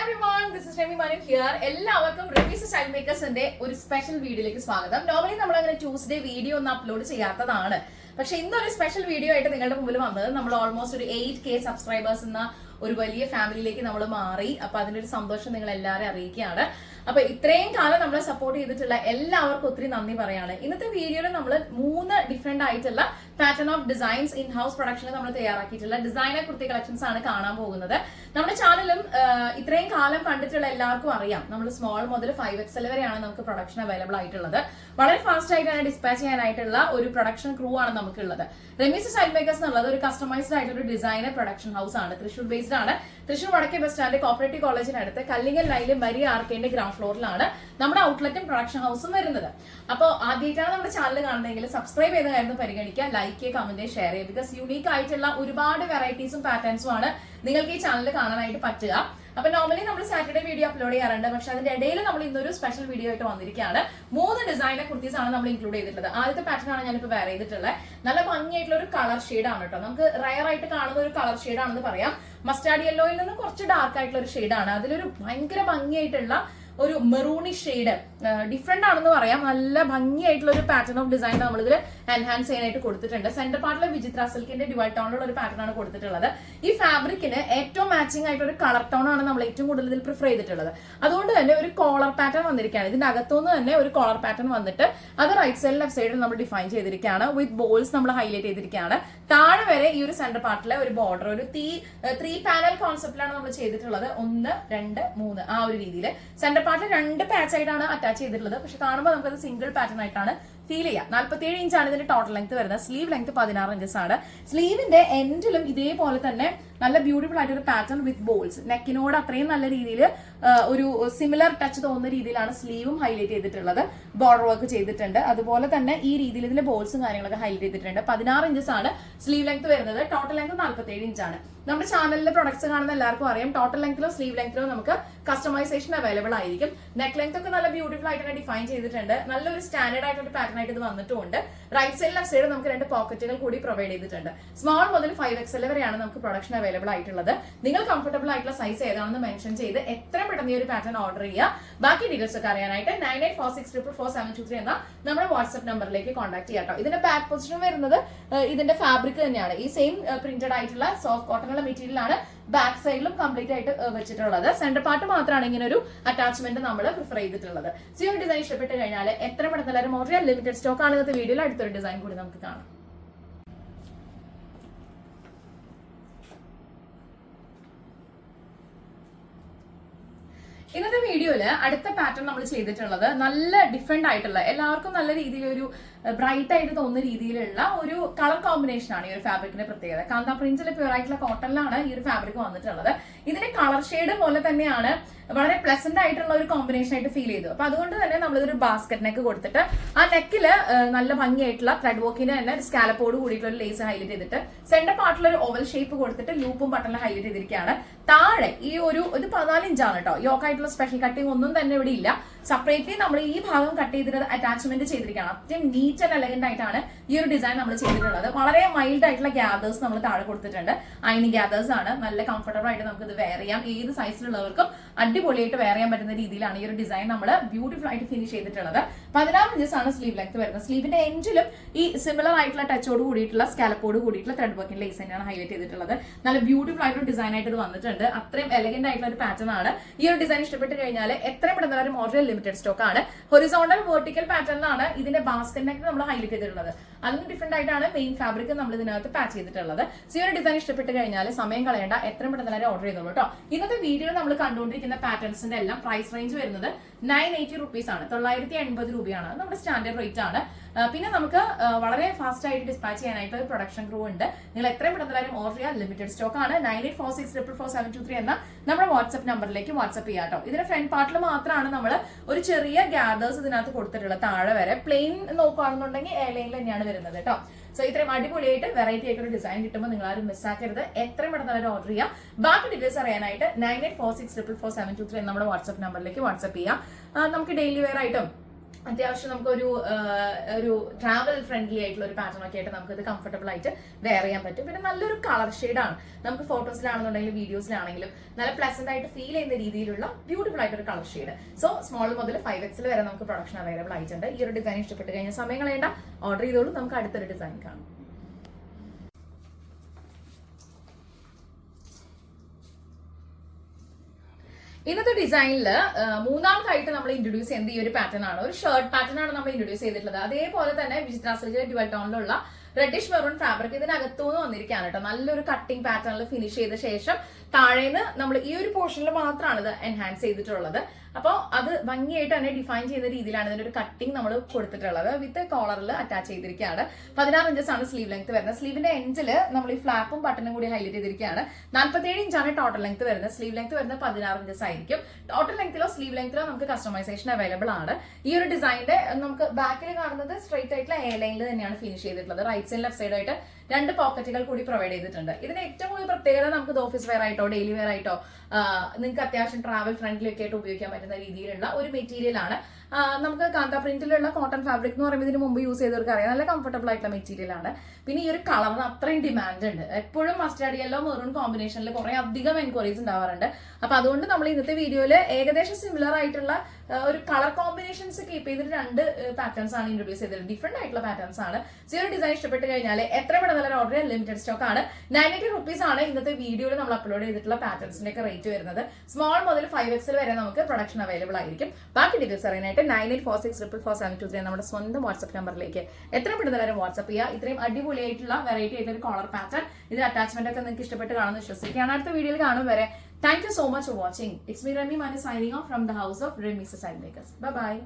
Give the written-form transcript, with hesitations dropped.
everyone, this is Remi Manu here. എല്ലാവർക്കും Remees style മേക്കേഴ്സിന്റെ ഒരു special വീഡിയോയിലേക്ക് സ്വാഗതം. നോർമലി നമ്മൾ അങ്ങനെ ട്യൂസ്ഡേ വീഡിയോ ഒന്നും അപ്ലോഡ് ചെയ്യാത്തതാണ്. പക്ഷെ ഇന്നൊരു സ്പെഷ്യൽ വീഡിയോ ആയിട്ട് നിങ്ങളുടെ മുമ്പിൽ വന്നത് നമ്മൾ ഓൾമോസ്റ്റ് ഒരു 8K സബ്സ്ക്രൈബേഴ്സ് എന്ന ഒരു വലിയ ഫാമിലിയിലേക്ക് നമ്മൾ മാറി. അപ്പൊ അതിന്റെ ഒരു സന്തോഷം നിങ്ങൾ എല്ലാവരും അറിയിക്കുകയാണ്. അപ്പൊ ഇത്രയും കാലം നമ്മളെ സപ്പോർട്ട് ചെയ്തിട്ടുള്ള എല്ലാവർക്കും ഒത്തിരി നന്ദി പറയാണ്. ഇന്നത്തെ വീഡിയോയിൽ നമ്മൾ 3 ഡിഫറെന്റ് ആയിട്ടുള്ള pattern of designs in house പ്രൊഡക്ഷനിൽ നമ്മൾ തയ്യാറാക്കിയിട്ടുള്ള ഡിസൈനർ കുർത്തി കളക്ഷൻസ് ആണ് കാണാൻ പോകുന്നത്. നമ്മുടെ ചാനലും ഇത്രയും കാലം കണ്ടിട്ടുള്ള എല്ലാവർക്കും അറിയാം, നമ്മൾ സ്മോൾ മുതൽ 5XL വരെയാണ് നമുക്ക് പ്രൊഡക്ഷൻ അവൈലബിൾ ആയിട്ടുള്ളത്. വളരെ ഫാസ്റ്റ് ആയിട്ടാണ് ഡിസ്പാച്ച് ചെയ്യാനായിട്ടുള്ള ഒരു പ്രൊഡക്ഷൻ ക്രൂ ആണ് നമുക്കുള്ളത്. റെമീസ് സ്റ്റൈൽ മേക്കേഴ്സ് എന്നുള്ളത് ഒരു കസ്റ്റമൈസ്ഡ് ആയിട്ടുള്ള ഒരു ഡിസൈനർ പ്രൊഡക്ഷൻ ഹൗസ് ആണ്. തൃശ്ശൂർ ബേസ്ഡ് ആണ്. തൃശ്ശൂർ വടക്കേ ബസ് സ്റ്റാൻഡ് കോപ്പറേറ്റീവ് കോളേജിനടുത്ത് കല്ലിങ്ങൽ ലൈനിൽ മരി ആർക്കേന്റെ ഗ്രൗണ്ട് ഫ്ലോറിലാണ് നമ്മുടെ ഔട്ട്ലെറ്റും പ്രൊഡക്ഷൻ ഹൗസും വരുന്നത്. അപ്പോൾ ആദ്യമായിട്ടാണ് നമ്മുടെ ചാനൽ കാണുന്നതെങ്കിൽ സബ്സ്ക്രൈബ് ചെയ്ത കാര്യം പരിഗണിക്കുക, ലൈക്ക് ചെയ്യുക, കമന്റ് ഷെയർ ചെയ്യുക. ബിക്കോസ് യൂണീക്ക് ആയിട്ടുള്ള ഒരുപാട് വെറൈറ്റീസും പാറ്റേൺസും ആണ് നിങ്ങൾക്ക് ഈ ചാനൽ കാണാനായിട്ട് പറ്റുക. അപ്പൊ നോർമലി നമ്മൾ സാറ്റർഡേ വീഡിയോ അപ്ലോഡ് ചെയ്യാറുണ്ട്, പക്ഷെ അതിന്റെ ഇടയിൽ നമ്മൾ ഇന്നൊരു സ്പെഷ്യൽ വീഡിയോ ആയിട്ട് വന്നിരിക്കുകയാണ്. 3 ഡിസൈനർ കുർത്തീസ് ആണ് നമ്മൾ ഇൻക്ലൂഡ് ചെയ്തിട്ടുള്ളത്. ആദ്യത്തെ പാറ്റേൺ ആണ് ഞാനിപ്പോൾ വെയർ ചെയ്തിട്ടുള്ളത്. നല്ല ഭംഗിയായിട്ടുള്ള ഒരു കളർ ഷെയ്ഡ് ആണ് കേട്ടോ. നമുക്ക് റയർ ആയിട്ട് കാണുന്ന ഒരു കളർ ഷെയ്ഡ് ആണെന്ന് പറയാം. മസ്റ്റാർഡ് യെല്ലോയിൽ നിന്ന് കുറച്ച് ഡാർക്ക് ആയിട്ടുള്ള ഒരു ഷെയ്ഡാണ്. അതിലൊരു ഭയങ്കര ഭംഗിയായിട്ടുള്ള ഒരു മെറൂണി ഷെയ്ഡ്, ഡിഫറെന്റ് ആണെന്ന് പറയാം. നല്ല ഭംഗിയായിട്ടുള്ള ഒരു പാറ്റേൺ ഓഫ് ഡിസൈൻ നമ്മളിതിൽ എൻഹാൻസ് ചെയ്യാനായിട്ട് കൊടുത്തിട്ടുണ്ട്. സെന്റർ പാർട്ടിലെ വിചിത്ര സിൽക്കിന്റെ ഡിവൈഡ് ടോണിലുള്ള ഒരു പാറ്റേൺ ആണ് കൊടുത്തിട്ടുള്ളത്. ഈ ഫാബ്രിക്കിന് ഏറ്റവും മാച്ചിങ് ആയിട്ട് ഒരു കളർ ടോൺ ആണ് നമ്മൾ ഏറ്റവും കൂടുതൽ ഇതിൽ പ്രിഫർ ചെയ്തിട്ടുള്ളത്. അതുകൊണ്ട് തന്നെ ഒരു കോളർ പാറ്റേൺ വന്നിരിക്കുകയാണ്. ഇതിന്റെ അകത്തുനിന്ന് തന്നെ ഒരു കോളർ പാറ്റേൺ വന്നിട്ട് അത് റൈറ്റ് സൈഡിൽ ലെഫ്റ്റ് സൈഡിൽ നമ്മൾ ഡിഫൈൻ ചെയ്തിരിക്കുകയാണ്. വിത്ത് ബോൾസ് നമ്മൾ ഹൈലൈറ്റ് ചെയ്തിരിക്കുകയാണ്. താഴെ വരെ ഈ ഒരു സെന്റർ പാർട്ടിലെ ഒരു ബോർഡർ, ഒരു 3 പാനൽ കോൺസെപ്റ്റിലാണ് നമ്മൾ ചെയ്തിട്ടുള്ളത്. 1, 2, 3 ആ ഒരു രീതിയിൽ. സെന്റർ പാർട്ടിൽ 2 പാച്ച് ആയിട്ടാണ് അറ്റാച്ച് ചെയ്തിട്ടുള്ളത്. പക്ഷെ കാണുമ്പോൾ നമുക്കത് സിംഗിൾ പാറ്റേൺ ആയിട്ടാണ് ഫീൽ ചെയ്യാം. 47 ഇഞ്ചാണ് ഇതിന്റെ ടോട്ടൽ ലെങ്ത് വരുന്നത്. സ്ലീവ് ലെങ്ത് 16 ഇഞ്ചസ് ആണ്. സ്ലീവിന്റെ എൻഡിലും ഇതേപോലെ തന്നെ നല്ല ബ്യൂട്ടിഫുൾ ആയിട്ട് ഒരു പാറ്റേൺ വിത്ത് ബോൾസ്. നെക്കിനോട് അത്രയും നല്ല രീതിയിൽ ഒരു സിമിലർ ടച്ച് തോന്നുന്ന രീതിയിലാണ് സ്ലീവും ഹൈലൈറ്റ് ചെയ്തിട്ടുള്ളത്. ബോർഡർ വർക്ക് ചെയ്തിട്ടുണ്ട്. അതുപോലെ തന്നെ ഈ രീതിയിൽ ഇതിന്റെ ബോൾസും കാര്യങ്ങളൊക്കെ ഹൈലൈറ്റ് ചെയ്തിട്ടുണ്ട്. 16 ഇഞ്ചസ് ആണ് സ്ലീവ് ലെങ്ത് വരുന്നത്. ടോട്ടൽ ലെങ്ത് 47 ഇഞ്ചാണ്. നമ്മുടെ ചാനലിലെ പ്രൊഡക്ട്സ് കാണുന്ന എല്ലാവർക്കും അറിയാം, ടോട്ടൽ ലെങ്ത്തിലോ സ്ലീവ് ലെങ്ത്തിലോ നമുക്ക് കസ്റ്റമൈസേഷൻ അവൈലബിൾ ആയിരിക്കും. നെക്ക് ലെങ്ത് ഒക്കെ നല്ല ബ്യൂട്ടിഫുൾ ആയിട്ട് തന്നെ ഡിഫൈൻ ചെയ്തിട്ടുണ്ട്. നല്ലൊരു സ്റ്റാൻഡേർഡ് ആയിട്ടൊരു പാറ്റേൺ ആയിട്ട് ഇത് വന്നിട്ടുണ്ട്. റൈറ്റ് സൈഡ് ലെഫ്റ്റ് സൈഡ് നമുക്ക് 2 പോക്കറ്റുകൾ കൂടി പ്രൊവൈഡ് ചെയ്തിട്ടുണ്ട്. സ്മോൾ മുതൽ 5XL വരെയാണ് നമുക്ക് പ്രൊഡക്ഷൻ അവൈലബിൾ ആയിട്ടുള്ളത്. നിങ്ങൾ കംഫർട്ടബിൾ ആയിട്ടുള്ള സൈസ് ഏതാണെന്ന് മെൻഷൻ ചെയ്ത് എത്ര പെട്ടെന്ന് ഈ ഒരു പാറ്റേൺ ഓർഡർ ചെയ്യുക. ബാക്കി ഡീറ്റെയിൽസ് ഒക്കെ അറിയാനായിട്ട് 9846444723 എന്ന നമ്മുടെ വാട്സ്ആപ്പ് നമ്പറിലേക്ക് കോൺടാക്ട് ചെയ്യാം കേട്ടോ. ഇതിന്റെ ബാക്ക് പൊസിഷൻ വരുന്നത് ഇതിന്റെ ഫാബ്രിക് തന്നെയാണ്. ഈ സെയിം പ്രിന്റഡ് ആയിട്ടുള്ള സോഫ്റ്റ് കോട്ടൺ മെറ്റീരിയൽ ആണ് ബാക്ക് സൈഡിലും കംപ്ലീറ്റ് ആയിട്ട് വെച്ചിട്ടുള്ളത്. സെന്റർ പാർട്ട് മാത്രമാണ് ഇങ്ങനെ ഒരു അറ്റാച്ച്മെന്റ് നമ്മൾ പ്രിഫർ ചെയ്തിട്ടുള്ളത്. സോ ഈ ഡിസൈൻ ഇഷ്ടപ്പെട്ട് കഴിഞ്ഞാൽ എത്ര പെട്ടെന്ന് എല്ലാവരും ഓർഡർ ചെയ്യാൻ. ലിമിറ്റഡ് സ്റ്റോക്ക് ആണ് ഇന്നത്തെ വീഡിയോയിൽ. അടുത്തൊരു ഡിസൈൻ കൂടി നമുക്ക് കാണാം. ഇന്നത്തെ വീഡിയോയില് അടുത്ത പാറ്റേൺ നമ്മൾ ചെയ്തിട്ടുള്ളത് നല്ല ഡിഫറെന്റ് ആയിട്ടുള്ള, എല്ലാവർക്കും നല്ല രീതിയിൽ ഒരു ബ്രൈറ്റ് ആയിട്ട് തോന്നുന്ന രീതിയിലുള്ള ഒരു കളർ കോമ്പിനേഷൻ ആണ് ഈ ഒരു ഫാബ്രിക്കിന്റെ പ്രത്യേകത. കാന്ത പ്രിന്റിലെ പ്യൂർ ആയിട്ടുള്ള കോട്ടണിലാണ് ഈ ഒരു ഫാബ്രിക് വന്നിട്ടുള്ളത്. ഇതിന്റെ കളർ ഷെയ്ഡ് പോലെ തന്നെയാണ് വളരെ പ്ലസന്റ് ആയിട്ടുള്ള ഒരു കോമ്പിനേഷൻ ആയിട്ട് ഫീൽ ചെയ്തു. അപ്പൊ അതുകൊണ്ട് തന്നെ നമ്മളിതൊരു ബാസ്കറ്റ് നെക്ക് കൊടുത്തിട്ട് ആ നെക്കില് നല്ല ഭംഗിയായിട്ടുള്ള ത്രെഡ് വർക്കിന് തന്നെ സ്കാലപ്പോട് കൂടിയിട്ടുള്ള ഒരു ലേസ് ഹൈലൈറ്റ് ചെയ്തിട്ട് സെന്റർ പാർട്ടിൽ ഒരു ഓവൽ ഷേപ്പ് കൊടുത്തിട്ട് ലൂപ്പും ബട്ടണിൽ ഹൈലൈറ്റ് ചെയ്തിരിക്കുകയാണ്. താഴെ ഈ ഒരു 14 ഇഞ്ചാണ് കേട്ടോ. യോക്കായിട്ടുള്ള സ്പെഷ്യൽ കട്ടിങ് ഒന്നും തന്നെ ഇവിടെ ഇല്ല. സെപ്പറേറ്റ്ലി നമ്മൾ ഈ ഭാഗം കട്ട് ചെയ്തിട്ട് അറ്റാച്ച്മെന്റ് ചെയ്തിരിക്കുകയാണ്. അത്യം നീറ്റ് ആൻഡ് എലഗന്റ് ആയിട്ടാണ് ഈ ഒരു ഡിസൈൻ നമ്മൾ ചെയ്തിട്ടുള്ളത്. വളരെ മൈൽഡ് ആയിട്ടുള്ള ഗ്യാദേഴ്സ് നമ്മൾ താഴെ കൊടുത്തിട്ടുണ്ട്. അയണിങ് ഗ്യാദേഴ്സ് ആണ്. നല്ല കംഫർട്ടബിൾ ആയിട്ട് നമുക്ക് ഇത് വെയർ ചെയ്യാം. ഏത് സൈസിലുള്ളവർക്കും അടിപൊളിയായിട്ട് വെയർ ചെയ്യാൻ പറ്റുന്ന രീതിയിലാണ് ഈ ഒരു ഡിസൈൻ നമ്മൾ ബ്യൂട്ടിഫുൾ ആയിട്ട് ഫിനിഷ് ചെയ്തിട്ടുള്ളത്. 16 ഇഞ്ചസ് ആണ് സ്ലീവ് ലെങ്ത് വരുന്നത്. സ്ലീവിന്റെ എൻഡിലും ഈ സിമിലർ ആയിട്ടുള്ള ടച്ചോട് കൂടിയിട്ടുള്ള സ്കാലപ്പോട് കൂടിയിട്ടുള്ള ത്രെഡ് വർക്കിന്റെ ലേസ് തന്നെയാണ് ഹൈലൈറ്റ് ചെയ്തിട്ടുള്ളത്. നല്ല ബ്യൂട്ടിഫുൾ ആയിട്ടുള്ള ഡിസൈൻ ആയിട്ട് ഇത് വന്നിട്ടുണ്ട്. അത്രയും എലഗന്റ് ആയിട്ടുള്ള ഒരു പാറ്റേൺ ആണ്. ഈ ഒരു ഡിസൈൻ ഇഷ്ടപ്പെട്ട് കഴിഞ്ഞാൽ എത്ര പെട്ടെന്ന് ഓർഡർ ലിമിറ്റഡ് സ്റ്റോക്ക് ആണ്. ഹൊറിസോണ്ടൽ വെർട്ടിക്കൽ പാറ്റേണിലാണ് ഇതിന്റെ ബാസ്കറ്റ് നെക്ക് നമ്മൾ ഹൈലൈറ്റ് ചെയ്തിട്ടുള്ളത്. അതിന് ഡിഫറെന്റ് ആയിട്ടാണ് മെയിൻ ഫാബ്രിക് നമ്മൾ ഇതിനകത്ത് പാച്ച് ചെയ്തിട്ടുള്ളത്. സോ ഈ ഒരു ഡിസൈൻ ഇഷ്ടപ്പെട്ട് കഴിഞ്ഞാൽ സമയം കളയേണ്ട, എത്രയും പെട്ടെന്ന് ഓർഡർ ചെയ്തോളൂ കേട്ടോ. ഇന്നത്തെ വീഡിയോയിൽ നമ്മൾ കണ്ടുകൊണ്ടിരിക്കുന്ന പാറ്റേൺസിന്റെ എല്ലാം പ്രൈസ് റേഞ്ച് വരുന്നത് 980 റുപ്പീസ് ആണ്. 980 രൂപയാണ് നമ്മുടെ സ്റ്റാൻഡേർഡ് റേറ്റ് ആണ്. പിന്നെ നമുക്ക് വളരെ ഫാസ്റ്റ് ആയിട്ട് ഡിസ്പാച്ച് ചെയ്യാനായിട്ട് ഒരു പ്രൊഡക്ഷൻ ക്രൂ ഉണ്ട്. നിങ്ങൾ എത്രയും പെട്ടെന്ന് ഓർഡർ ചെയ്യാൻ. ലിമിറ്റഡ് സ്റ്റോക്ക് ആണ്. 9846444723 എന്ന നമ്മുടെ വാട്സ്ആപ്പ് നമ്പറിലേക്ക് വാട്സ്ആപ്പ് ചെയ്യാം കേട്ടോ. ഇതിന്റെ ഫ്രണ്ട് പാർട്ടിൽ മാത്രമാണ് നമ്മൾ ഒരു ചെറിയ ഗ്യാദേഴ്സ് ഇതിനകത്ത് കൊടുത്തിട്ടുള്ളത്. താഴെ വരെ പ്ലെയിൻ നോക്കുകയാണെന്നുണ്ടെങ്കിൽ എയർലൈനിൽ തന്നെയാണ് വരുന്നത് കേട്ടോ. സോ ഇത്രയും അടിപൊളിയായിട്ട് വെറൈറ്റി ആയിട്ടൊരു ഡിസൈൻ കിട്ടുമ്പോൾ നിങ്ങൾ ആരും മിസ്സാക്കരുത്. എത്രയും പെട്ടെന്ന് ഓർഡർ ചെയ്യാം. ബാക്കി ഡീറ്റെയിൽസ് അറിയാനായിട്ട് 9846444723 നമ്മുടെ വാട്സ്ആപ്പ് നമ്പറിലേക്ക് വാട്സ്ആപ്പ് ചെയ്യാം. നമുക്ക് ഡെയിലി വെയർ ആയിട്ടും അത്യാവശ്യം ഒരു ട്രാവൽ ഫ്രണ്ട്ലി ആയിട്ടുള്ള ഒരു പാറ്റേൺ ഒക്കെ ആയിട്ട് നമുക്ക് ഇത് കംഫർട്ടബിൾ ആയിട്ട് വെയർ ചെയ്യാൻ പറ്റും. പിന്നെ നല്ലൊരു കളർ ഷെയ്ഡാണ്, നമുക്ക് ഫോട്ടോസിലാണെന്നുണ്ടെങ്കിലും വീഡിയോസിലാണെങ്കിലും നല്ല പ്ലസന്റ് ആയിട്ട് ഫീൽ ചെയ്യുന്ന രീതിയിലുള്ള ബ്യൂട്ടിഫുൾ ആയിട്ടൊരു കളർ ഷെയ്ഡ്. സോ സ്മോൾ മുതൽ 5XL വരെ നമുക്ക് പ്രൊഡക്ഷൻ അവൈലബിൾ ആയിട്ടുണ്ട്. ഈ ഒരു ഡിസൈൻ ഇഷ്ടപ്പെട്ട് കഴിഞ്ഞാൽ സമയം കളയേണ്ട, ഓർഡർ ചെയ്തോളൂ. നമുക്ക് അടുത്തൊരു ഡിസൈൻ കാണാം. ഇന്നത്തെ ഡിസൈനിൽ മൂന്നാമതായിട്ട് നമ്മൾ ഇൻട്രൊഡ്യൂസ് ചെയ്യുന്നത് ഈ ഒരു പാറ്റേൺ ആണ്. ഒരു ഷർട്ട് പാറ്റേൺ ആണ് നമ്മൾ ഇൻട്രൊഡ്യൂസ് ചെയ്തിട്ടുള്ളത്. അതേപോലെ തന്നെ വിചിത്ര സിൽക്കിലെ ഡ്യുവൽ ടോണിലുള്ള റെഡിഷ് മെറൂൺ ഫാബ്രിക് ഇതിനകത്തുനിന്ന് വന്നിരിക്കുകയാണ് കേട്ടോ. നല്ലൊരു കട്ടിംഗ് പാറ്റേണിൽ ഫിനിഷ് ചെയ്ത ശേഷം താഴേന്ന് നമ്മൾ ഈ ഒരു പോർഷനിൽ മാത്രമാണ് ഇത് എൻഹാൻസ് ചെയ്തിട്ടുള്ളത്. അപ്പോൾ അത് ഭംഗിയായിട്ട് തന്നെ ഡിഫൈൻ ചെയ്യുന്ന രീതിയിലാണ് ഇതിന്റെ ഒരു കട്ടിംഗ് നമ്മൾ കൊടുത്തിട്ടുള്ളത്. വിത്ത് കോളറിൽ അറ്റാച്ച് ചെയ്തിരിക്കുകയാണ്. 16 ഇഞ്ചസ് ആണ് സ്ലീവ് ലെങ്ത് വരുന്നത്. സ്ലീവിന്റെ എൻഡിൽ നമ്മൾ ഈ ഫ്ലാപ്പും ബട്ടണും കൂടി ഹൈലൈറ്റ് ചെയ്തിരിക്കുകയാണ്. 47 ഇഞ്ചാണ് ടോട്ടൽ ലെങ്ത് വരുന്നത്. സ്ലീവ് ലെങ്ത് വരുന്നത് 16 ഇഞ്ചസ് ആയിരിക്കും. ടോട്ടൽ ലെങ്ത്തിലോ സ്ലീവ് ലെങ്ത്തിലോ നമുക്ക് കസ്റ്റമൈസേഷൻ അവൈലബിൾ ആണ്. ഈ ഒരു ഡിസൈനിന്റെ നമുക്ക് ബാക്കിൽ കാണുന്നത് സ്ട്രൈറ്റ് ആയിട്ടുള്ള എ ലൈനിൽ തന്നെയാണ് ഫിനിഷ് ചെയ്തിട്ടുള്ളത്. റൈറ്റ് സൈഡ് ലെഫ്റ്റ് സൈഡ് ആയിട്ട് 2 പോക്കറ്റുകൾ കൂടി പ്രൊവൈഡ് ചെയ്തിട്ടുണ്ട്. ഇതിന് ഏറ്റവും കൂടുതൽ പ്രത്യേകത നമുക്ക് ഓഫീസ് വെയർ ആയിട്ടോ ഡെയിലി വെയർ ആയിട്ടോ നിങ്ങൾക്ക് അത്യാവശ്യം ട്രാവൽ ഫ്രണ്ട്ലി ഒക്കെ ആയിട്ട് ഉപയോഗിക്കാൻ പറ്റുന്ന രീതിയിലുള്ള ഒരു മെറ്റീരിയൽ ആണ്. നമുക്ക് കാന്ത പ്രിന്റിലുള്ള കോട്ടൺ ഫാബ്രിക് എന്ന് പറയുമ്പോൾ ഇതിന് മുമ്പ് യൂസ് ചെയ്തവർക്ക് അറിയാം, നല്ല കംഫർട്ടബിൾ ആയിട്ടുള്ള മെറ്റീരിയൽ ആണ്. പിന്നെ ഈ ഒരു കളറിന് അത്രയും ഡിമാൻഡ് ഉണ്ട്. എപ്പോഴും മസ്റ്റാർഡ് യെല്ലോ മെറൂൺ കോമ്പിനേഷനിൽ കുറെ അധികം എൻക്വയറീസ് ഉണ്ടാവാറുണ്ട്. അപ്പൊ അതുകൊണ്ട് നമ്മൾ ഇന്നത്തെ വീഡിയോയിൽ ഏകദേശം സിമിലർ ആയിട്ടുള്ള ഒരു കളർ കോമ്പിനേഷൻസ് കീപ്പ് ചെയ്തിട്ട് 2 പാറ്റേൺസ് ആണ് ഇൻട്രൊഡ്യൂസ് ചെയ്തത്. ഡിഫറെന്റ് ആയിട്ടുള്ള പാറ്റേൺസ് ആണ്. ഈ ഒരു ഡിസൈൻ ഇഷ്ടപ്പെട്ട് കഴിഞ്ഞാൽ എത്ര പെട്ടെന്ന് നല്ല ഓർഡർ ചെയ്യാൻ ലിമിറ്റഡ് സ്റ്റോക്ക് ആണ്. 980 rupees ആണ് ഇന്നത്തെ വീഡിയോയിൽ നമ്മൾ അപ്ലോഡ് ചെയ്തിട്ടുള്ള പാറ്റേൺസിന്റെ ഒക്കെ റേറ്റ് വരുന്നത്. സ്മോൾ മുതൽ 5XL വരെ നമുക്ക് പ്രൊഡക്ഷൻ അവൈലബിൾ ആയിരിക്കും. ബാക്കി ഡീറ്റെയിൽസ് അറിയാനായിട്ട് 9846444723 നമ്മുടെ സ്വന്തം വാട്സ്ആപ്പ് നമ്പറിലേക്ക് എത്ര പെട്ടെന്ന് വരെ വാട്സ്ആപ്പ് ചെയ്യുക. ഇത്രയും അടിപൊളിയായിട്ടുള്ള വെറൈറ്റി ആയിട്ടുള്ള ഒരു കോളർ പാറ്റേൺ, ഇതിൽ അറ്റാച്ച്മെന്റ് ഒക്കെ നിങ്ങൾക്ക് ഇഷ്ടപ്പെട്ട് കാണുമെന്ന് വിശ്വസിക്കുകയാണ്. അടുത്ത വീഡിയോയിൽ കാണും വരെ thank you so much for watching. It's me Remy Mani signing off from the house of Remy Style Makers. Bye bye.